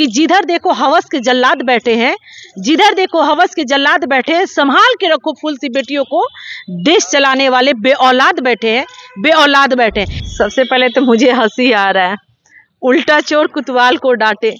कि जिधर देखो हवस के जल्लाद बैठे हैं, जिधर देखो हवस के जल्लाद बैठे हैं, संभाल के रखो फूल सी बेटियों को, देश चलाने वाले बेऔलाद बैठे हैं, बेऔलाद बैठे हैं। सबसे पहले तो मुझे हंसी आ रहा है, उल्टा चोर कुतवाल को डांटे,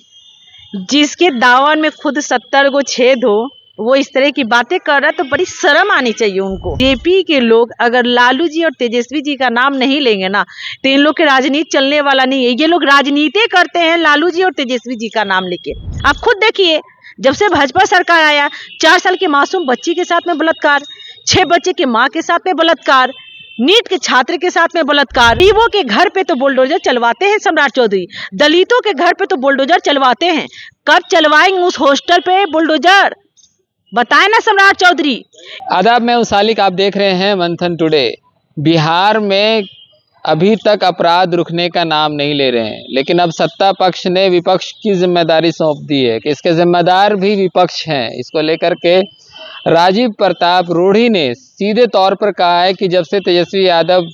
जिसके दावन में खुद 70 गो छेद हो, वो इस तरह की बातें कर रहा है तो बड़ी शर्म आनी चाहिए उनको। जेपी के लोग अगर लालू जी और तेजस्वी जी का नाम नहीं लेंगे ना तो इन लोग के राजनीति चलने वाला नहीं है। ये लोग राजनीति करते हैं लालू जी और तेजस्वी जी का नाम लेके। आप खुद देखिए, जब से भाजपा सरकार आया, 4 साल के मासूम बच्ची के साथ में बलात्कार, 6 बच्चे के माँ के साथ में बलात्कार, नीट के छात्र के साथ में बलात्कार, गरीबों के घर पे तो बुलडोजर चलवाते हैं सम्राट चौधरी, दलितों के घर पे तो बुलडोजर चलवाते हैं। कब चलवाएंगे उस हॉस्टल पे बुलडोजर, बताए ना सम्राट चौधरी। आदाब, मैं उसालिक, आप देख रहे हैं मंथन टुडे। बिहार में अभी तक अपराध रुकने का नाम नहीं ले रहे हैं, लेकिन अब सत्ता पक्ष ने विपक्ष की जिम्मेदारी सौंप दी है कि इसके जिम्मेदार भी विपक्ष हैं। इसको लेकर के राजीव प्रताप रूढ़ी ने सीधे तौर पर कहा है कि जब से तेजस्वी यादव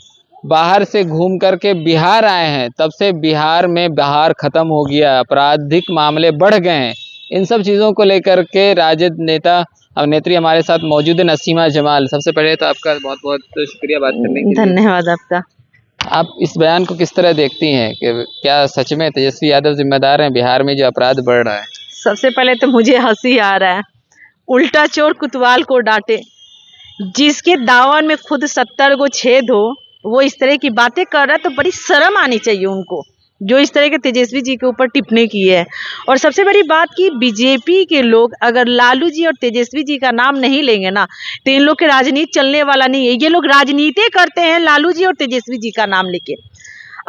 बाहर से घूम करके बिहार आए हैं, तब से बिहार में बहार खत्म हो गया, आपराधिक मामले बढ़ गए हैं। इन सब चीज़ों को लेकर के राजद नेता और नेत्री हमारे साथ मौजूद है, नसीमा जमाल। सबसे पहले तो आपका बहुत बहुत शुक्रिया बात करने के लिए। धन्यवाद आपका। आप इस बयान को किस तरह देखती हैं कि क्या सच में तेजस्वी यादव जिम्मेदार हैं बिहार में जो अपराध बढ़ रहा है? सबसे पहले तो मुझे हंसी आ रहा है, उल्टा चोर कुतवाल को डांटे, जिसके दावन में खुद 70 गो छेद हो, वो इस तरह की बातें कर रहा है तो बड़ी शर्म आनी चाहिए उनको, जो इस तरह के तेजस्वी जी के ऊपर टिप्पणी की है। और सबसे बड़ी बात की बीजेपी के लोग अगर लालू जी और तेजस्वी जी का नाम नहीं लेंगे ना तो इन लोग के राजनीति चलने वाला नहीं है। ये लोग राजनीति करते हैं लालू जी और तेजस्वी जी का नाम लेके।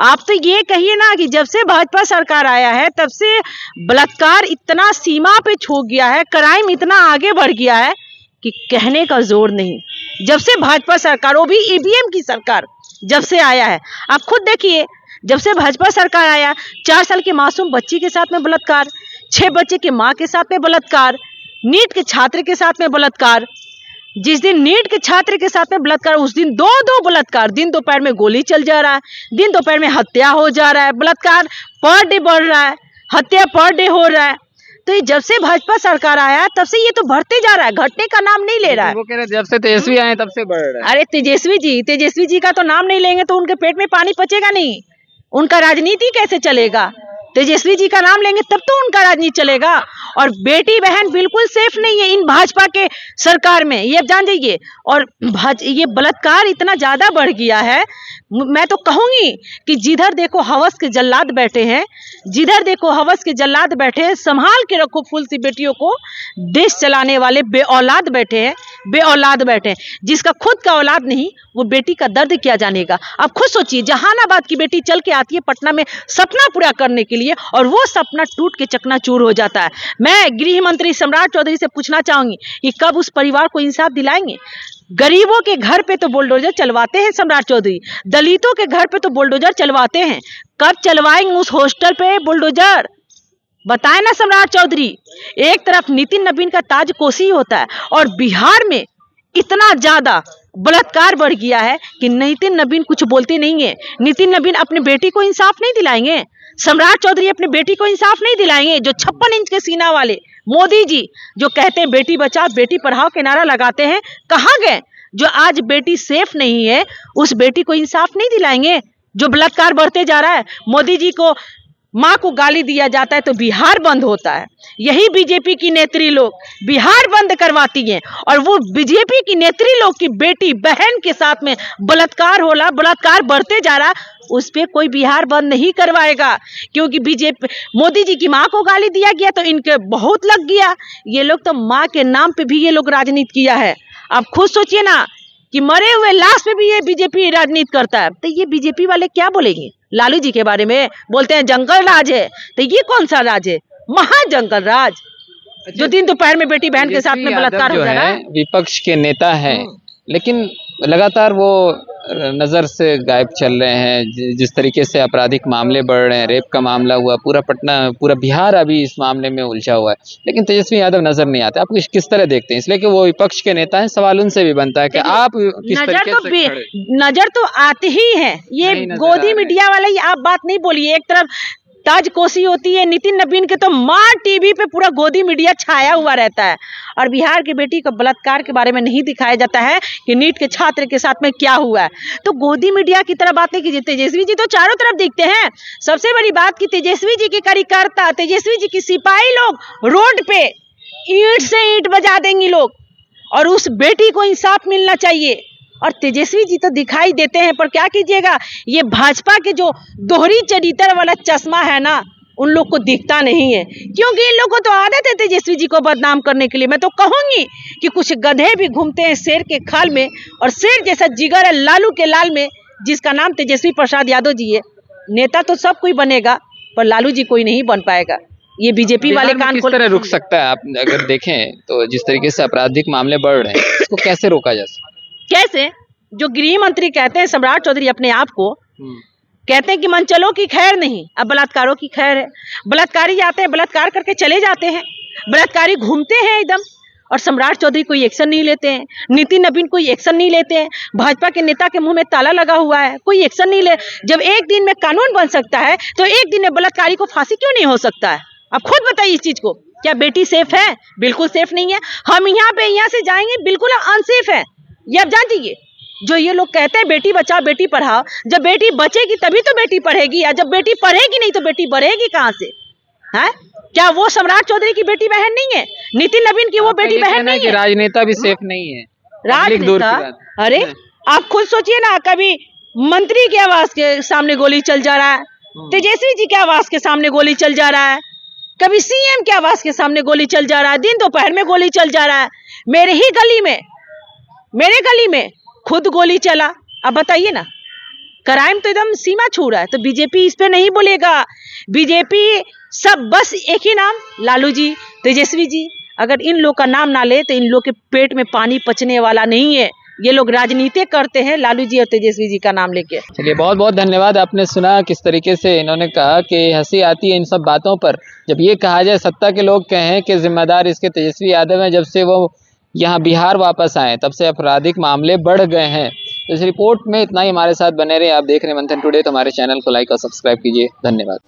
आप तो ये कहिए ना कि जब से भाजपा सरकार आया है तब से बलात्कार इतना सीमा पे छू गया है, क्राइम इतना आगे बढ़ गया है कि कहने का जोर नहीं। जब से भाजपा सरकार, वो भी ईवीएम की सरकार जब से आया है, आप खुद देखिए, जब से भाजपा सरकार आया, 4 साल के मासूम बच्ची के साथ में बलात्कार, 6 बच्चे के माँ के साथ में बलात्कार, नीट के छात्र के साथ में बलात्कार, जिस दिन नीट के छात्र के साथ में बलात्कार, उस दिन दो बलात्कार, दिन दोपहर में गोली चल जा रहा है, दिन दोपहर में हत्या हो जा रहा है, बलात्कार पर डे बढ़ रहा है, हत्या पर डे हो रहा है। तो ये जब से भाजपा सरकार आया तब से ये तो बढ़ते जा रहा है, घटने का नाम नहीं ले रहा है। वो कह रहे जब से तेजस्वी आए तब से बढ़ रहा है। अरे तेजस्वी जी का तो नाम नहीं लेंगे तो उनके पेट में पानी पचेगा नहीं, उनका राजनीति कैसे चलेगा। तेजस्वी जी का नाम लेंगे तब तो उनका राजनीति चलेगा। और बेटी बहन बिल्कुल सेफ नहीं है इन भाजपा के सरकार में, ये जान जाइए। और ये बलात्कार इतना ज्यादा बढ़ गया है, मैं तो कहूंगी कि जिधर देखो हवस के जल्लाद बैठे हैं, जिधर देखो हवस के जल्लाद बैठे हैं, संभाल के रखो फूल सी बेटियों को, देश चलाने वाले बेऔलाद बैठे हैं, बेऔलाद बैठे हैं। जिसका खुद का औलाद नहीं, वो बेटी का दर्द क्या जानेगा। आप खुद सोचिए, जहानाबाद की बेटी चल के आती है पटना में सपना पूरा करने के लिए और वो सपना टूट के चकनाचूर हो जाता है। मैं गृह मंत्री सम्राट चौधरी से पूछना चाहूंगी कि कब उस परिवार को इंसाफ दिलाएंगे। गरीबों के घर पे तो बुलडोजर चलवाते हैं सम्राट चौधरी, दलितों के घर पे तो बुलडोजर चलवाते हैं। कब चलवाएंगे उस हॉस्टल पे बुलडोजर, बताए ना सम्राट चौधरी। एक तरफ नितिन नवीन का ताजपोशी होता है और बिहार में इतना ज्यादा बलात्कार बढ़ गया है कि नितिन नवीन कुछ बोलते नहीं है। नितिन नवीन अपने बेटी को इंसाफ नहीं दिलाएंगे, सम्राट चौधरी अपने बेटी को इंसाफ नहीं दिलाएंगे। जो 56 इंच के सीना वाले मोदी जी जो कहते हैं बेटी बचाओ बेटी पढ़ाओ के नारा लगाते हैं, कहाँ गए? जो आज बेटी सेफ नहीं है उस बेटी को इंसाफ नहीं दिलाएंगे। जो बलात्कार बढ़ते जा रहा है, मोदी जी को माँ को गाली दिया जाता है तो बिहार बंद होता है। यही बीजेपी की नेत्री लोग बिहार बंद करवाती हैं और वो बीजेपी की नेत्री लोग की बेटी बहन के साथ में बलात्कार होला, बलात्कार बढ़ते जा रहा, उस पे कोई बिहार बंद नहीं करवाएगा। क्योंकि बीजेपी मोदी जी की माँ को गाली दिया गया तो इनके बहुत लग गया। ये लोग तो माँ के नाम पे भी ये लोग राजनीति किया है। आप खुद सोचिए ना कि मरे हुए लाश पे भी ये बीजेपी राजनीति करता है। तो ये बीजेपी वाले क्या बोलेंगे लालू जी के बारे में? बोलते हैं जंगल राज है, तो ये कौन सा राज है? महाजंगल राज, जो दिन दोपहर में बेटी बहन के साथ में बलात्कार हो रहा है। विपक्ष के नेता हैं, लेकिन लगातार वो नजर से गायब चल रहे हैं। जिस तरीके से आपराधिक मामले बढ़ रहे हैं, रेप का मामला हुआ, पूरा पटना, पूरा बिहार अभी इस मामले में उलझा हुआ है, लेकिन तेजस्वी यादव नजर नहीं आते। आप किस तरह देखते हैं? इसलिए कि वो विपक्ष के नेता हैं, सवाल उनसे भी बनता है कि आप किस तरीके से नजर तो आते ही है। ये गोदी मीडिया वाले आप बात नहीं बोलिए। ताजकोशी होती है। नितिन नवीन के तो मां टीवी पे पूरा गोदी मीडिया छाया हुआ रहता है और बिहार की बेटी को बलात्कार के बारे में नहीं दिखाया जाता है कि नीट के छात्र के साथ में क्या हुआ है। तो गोदी मीडिया की तरह बातें कीजिए। तेजस्वी जी तो चारों तरफ दिखते हैं। सबसे बड़ी बात कि तेजस्वी जी के कार्यकर्ता, तेजस्वी जी की सिपाही लोग रोड पे ईंट से ईंट बजा देंगे लोग, और उस बेटी को इंसाफ मिलना चाहिए। और तेजस्वी जी तो दिखाई देते हैं, पर क्या कीजिएगा, ये भाजपा के जो दोहरी चरित्र वाला चश्मा है ना, उन लोग को दिखता नहीं है, क्योंकि इन लोग को तो आदत है तेजस्वी जी को बदनाम करने के लिए। मैं तो कहूंगी कि कुछ गधे भी घूमते हैं शेर के खाल में, और शेर जैसा जिगर है लालू के लाल में, जिसका नाम तेजस्वी प्रसाद यादव जी है। नेता तो सब कोई बनेगा, पर लालू जी कोई नहीं बन पाएगा। ये बीजेपी वाले कान किस खोल तरह रुक सकता है? आप अगर देखें तो जिस तरीके से आपराधिक मामले बढ़ रहे हैं, इसको कैसे रोका जा सकता कैसे? जो गृह मंत्री कहते हैं सम्राट चौधरी अपने आप को, है? कहते हैं कि मंचलों की खैर नहीं, अब बलात्कारों की खैर है। बलात्कारी आते हैं, बलात्कार करके चले जाते हैं, बलात्कारी घूमते हैं एकदम, और सम्राट चौधरी कोई एक्शन नहीं लेते हैं, नितिन नवीन कोई एक्शन नहीं लेते हैं, भाजपा के नेता के मुंह में ताला लगा हुआ है, कोई एक्शन नहीं ले। जब एक दिन में कानून बन सकता है तो एक दिन में बलात्कारी को फांसी क्यों नहीं हो सकता है? आप खुद बताइए इस चीज को। क्या बेटी सेफ है? बिल्कुल सेफ नहीं है। हम यहाँ से जाएंगे बिल्कुल अनसेफ है, ये आप जान जाइए। जो ये लोग कहते हैं बेटी बचाओ बेटी पढ़ाओ, जब बेटी बचेगी तभी तो बेटी पढ़ेगी, या जब बेटी पढ़ेगी नहीं तो बेटी बढ़ेगी कहाँ से? है क्या वो सम्राट चौधरी की बेटी बहन नहीं है? नितिन नवीन की वो बेटी बहन नहीं है? राजनेता भी सेफ नहीं है। राजनेता? अरे आप खुद सोचिए ना, कभी मंत्री के आवास के सामने गोली चल जा रहा है, तेजस्वी जी के आवास के सामने गोली चल जा रहा है, कभी सीएम के आवास के सामने गोली चल जा रहा है, दिन दोपहर में गोली चल जा रहा है, मेरे गली में खुद गोली चला। अब बताइए ना, क्राइम तो एकदम सीमा छू रहा है। तो बीजेपी इस पे नहीं बोलेगा। बीजेपी सब बस एक ही नाम, लालू जी, तेजस्वी जी। अगर इन लोग का नाम ना ले तो इन लोग के पेट में पानी पचने वाला नहीं है। ये लोग राजनीति करते हैं लालू जी और तेजस्वी जी का नाम लेके। चलिए, बहुत बहुत धन्यवाद। आपने सुना किस तरीके से इन्होंने कहा कि हंसी आती है इन सब बातों पर, जब ये कहा जाए सत्ता के लोग कहें कि जिम्मेदार इसके तेजस्वी यादव हैं। जब से वो यहाँ बिहार वापस आए तब से आपराधिक मामले बढ़ गए हैं। तो इस रिपोर्ट में इतना ही। हमारे साथ बने रहे। आप देख रहे हैं मंथन टुडे। तो हमारे चैनल को लाइक और सब्सक्राइब कीजिए। धन्यवाद।